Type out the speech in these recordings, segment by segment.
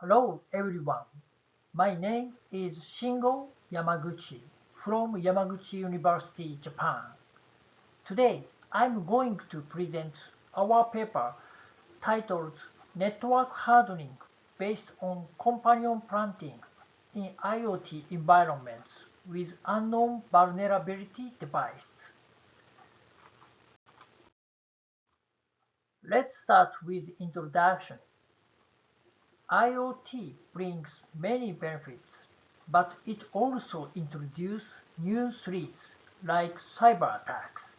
Hello everyone, my name is Shingo Yamaguchi from Yamaguchi University, Japan. Today I'm going to present our paper titled Network Hardening based on companion planting in IoT environments with unknown vulnerability devices. Let's start with introduction. IoT brings many benefits, but it also introduces new threats like cyber attacks.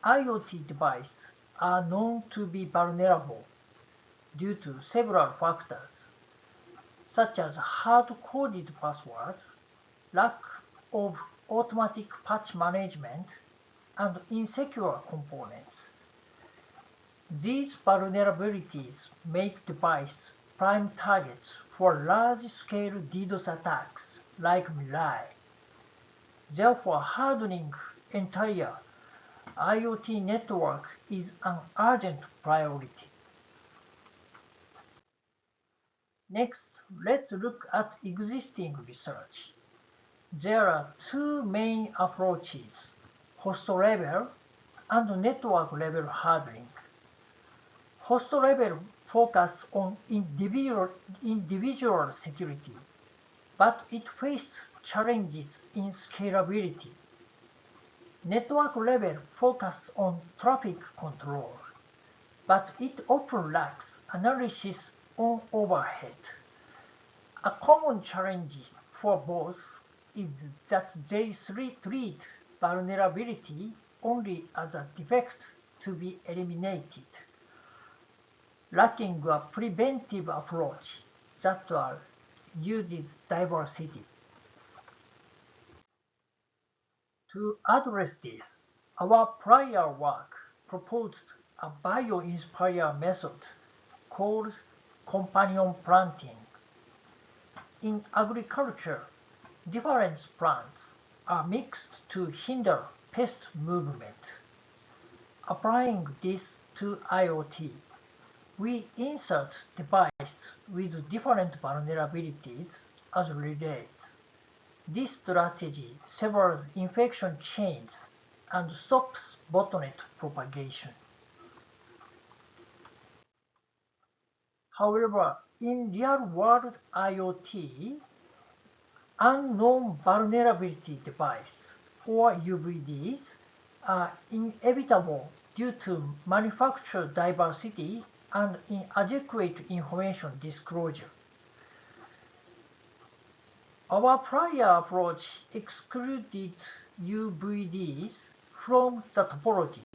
IoT devices are known to be vulnerable due to several factors, such as hard-coded passwords, lack of automatic patch management, and insecure components. These vulnerabilities make devices prime targets for large-scale DDoS attacks like Mirai. Therefore, hardening entire IoT network is an urgent priority. Next, let's look at existing research. There are two main approaches: host level and network level hardening. Host level focus on individual security, but it faces challenges in scalability. Network level focus on traffic control, but it often lacks analysis on overhead. A common challenge for both is that they treat vulnerability only as a defect to be eliminated, lacking a preventive approach that uses diversity. To address this, our prior work proposed a bio-inspired method called companion planting. In agriculture, different plants are mixed to hinder pest movement. Applying this to IoT, we insert devices with different vulnerabilities as relays. This strategy severs infection chains and stops botnet propagation. However, in real-world IoT, unknown vulnerability devices or UVDs are inevitable due to manufacturer diversity and inadequate information disclosure. Our prior approach excluded UVDs from the topology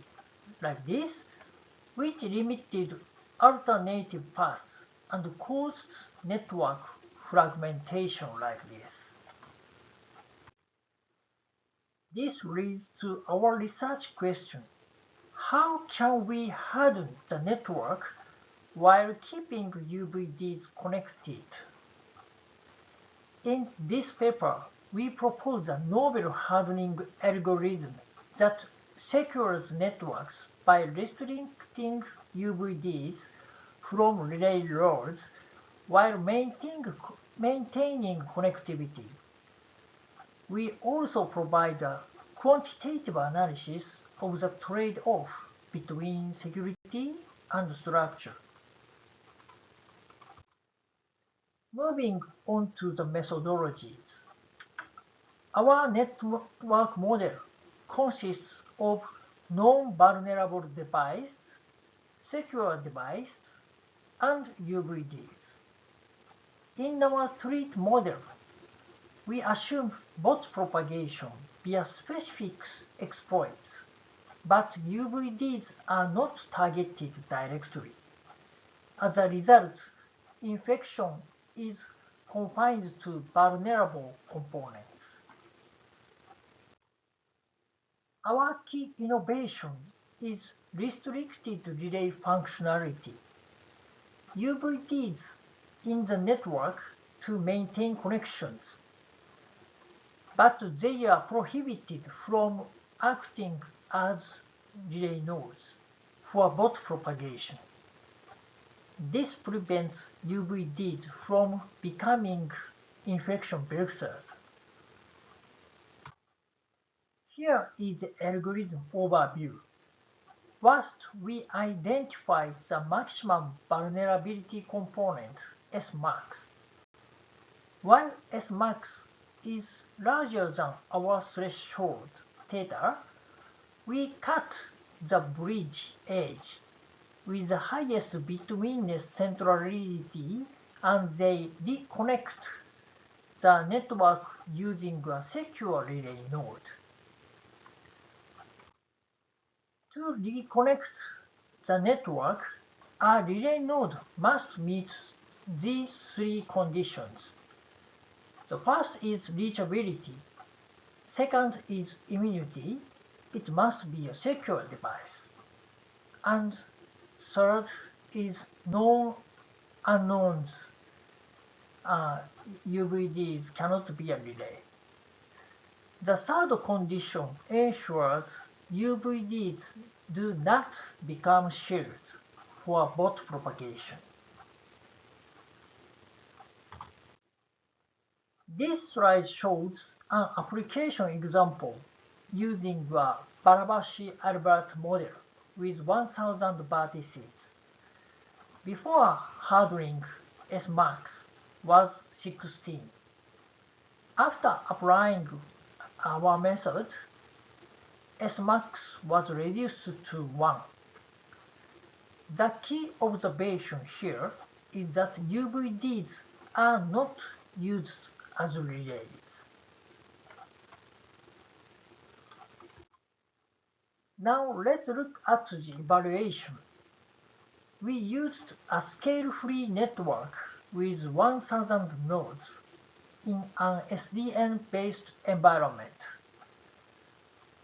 like this, which limited alternative paths and caused network fragmentation like this. This leads to our research question: how can we harden the network while keeping UVDs connected? In this paper, we propose a novel hardening algorithm that secures networks by restricting UVDs from relay roles while maintaining connectivity. We also provide a quantitative analysis of the trade-off between security and structure. Moving on to the methodologies. Our network model consists of non-vulnerable devices, secure devices, and UVDs. In our treat model, we assume bot propagation via specific exploits, but UVDs are not targeted directly. As a result, infection is confined to vulnerable components. Our key innovation is restricted relay functionality. UVDs in the network to maintain connections, but they are prohibited from acting as relay nodes for bot propagation. This prevents UVDs from becoming infection vectors. Here is the algorithm overview. First, we identify the maximum vulnerability component, Smax. While Smax is larger than our threshold theta, we cut the bridge edge with the highest betweenness centrality and they reconnect the network using a secure relay node. To reconnect the network, a relay node must meet these three conditions. The first is reachability. Second is immunity. It must be a secure device. And third is known unknowns. UVDs cannot be a relay. The third condition ensures UVDs do not become shields for bot propagation. This slide shows an application example using a Barabashi-Albert model with 1000 vertices. Before handling Smax was 16. After applying our method, Smax was reduced to 1. The key observation here is that UVDs are not used as relays. Now let's look at the evaluation. We used a scale-free network with 1000 nodes in an SDN-based environment.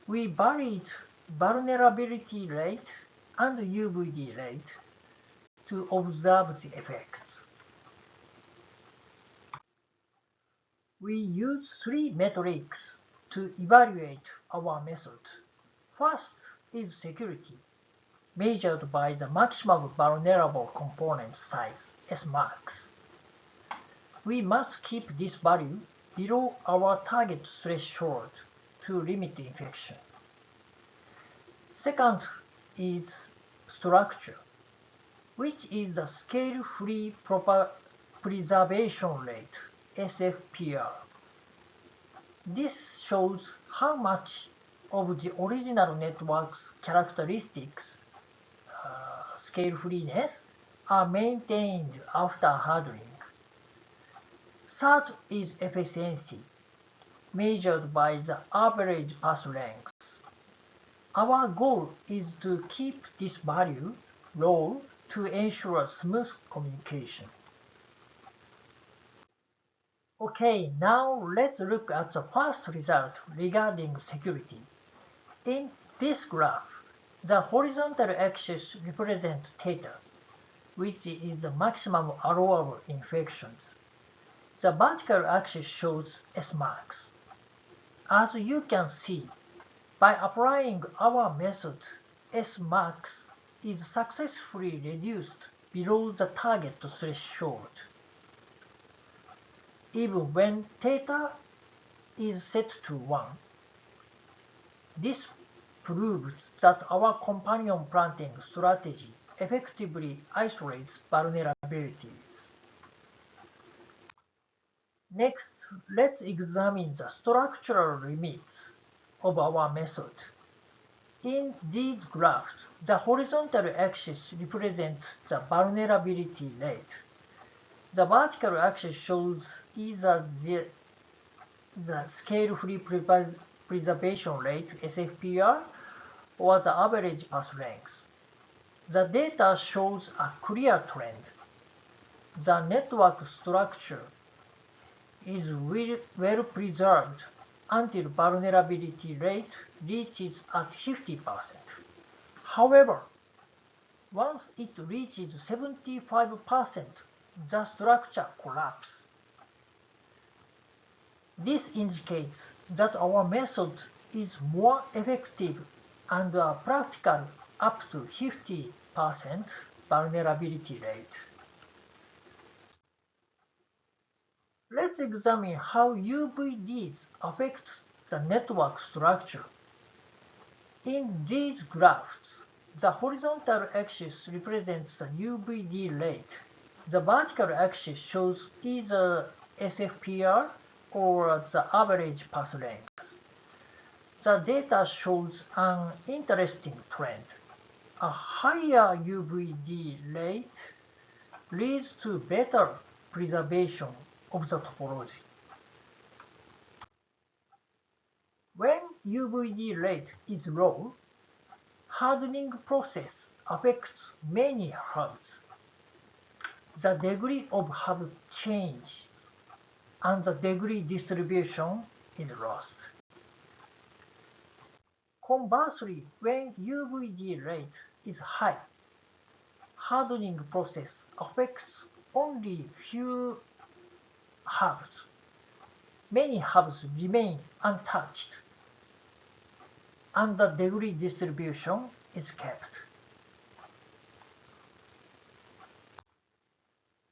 We varied vulnerability rate and UVD rate to observe the effects. We use three metrics to evaluate our method. First is security, measured by the maximum vulnerable component size, Smax. We must keep this value below our target threshold to limit infection. Second is structure, which is the scale-free preservation rate, SFPR. This shows how much of the original network's characteristics, scale-freeness, are maintained after hardening. Third is efficiency, measured by the average path length. Our goal is to keep this value low to ensure smooth communication. Okay, now let's look at the first result regarding security. In this graph, the horizontal axis represents theta, which is the maximum allowable infections. The vertical axis shows Smax. As you can see, by applying our method, Smax is successfully reduced below the target threshold. Even when theta is set to 1. This proves that our companion planting strategy effectively isolates vulnerabilities. Next, let's examine the structural limits of our method. In these graphs, the horizontal axis represents the vulnerability rate. The vertical axis shows either the scale-free preservation rate, SFPR, or the average path length. The data shows a clear trend. The network structure is well preserved until vulnerability rate reaches at 50%. However, once it reaches 75%, the structure collapses. This indicates that our method is more effective and practical up to 50%, vulnerability rate. Let's examine how UVDs affect the network structure. In these graphs, the horizontal axis represents the UVD rate. The vertical axis shows either SFPR or the average path length. The data shows an interesting trend. A higher UVD rate leads to better preservation of the topology. When UVD rate is low, hardening process affects many hubs. The degree of hub changes and the degree distribution is lost. Conversely, when UVD rate is high, hardening process affects only few hubs. Many hubs remain untouched, and the degree distribution is kept.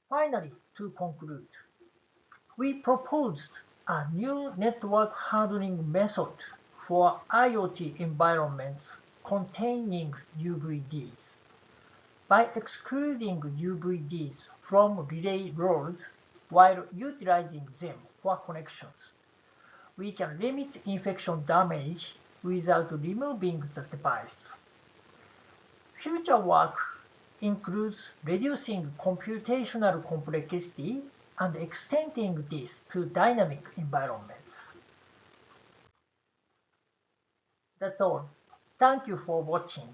Finally, to conclude, we proposed a new network hardening method for IoT environments containing UVDs. By excluding UVDs from relay roles while utilizing them for connections, we can limit infection damage without removing the device. Future work includes reducing computational complexity and extending this to dynamic environments. That's all. Thank you for watching.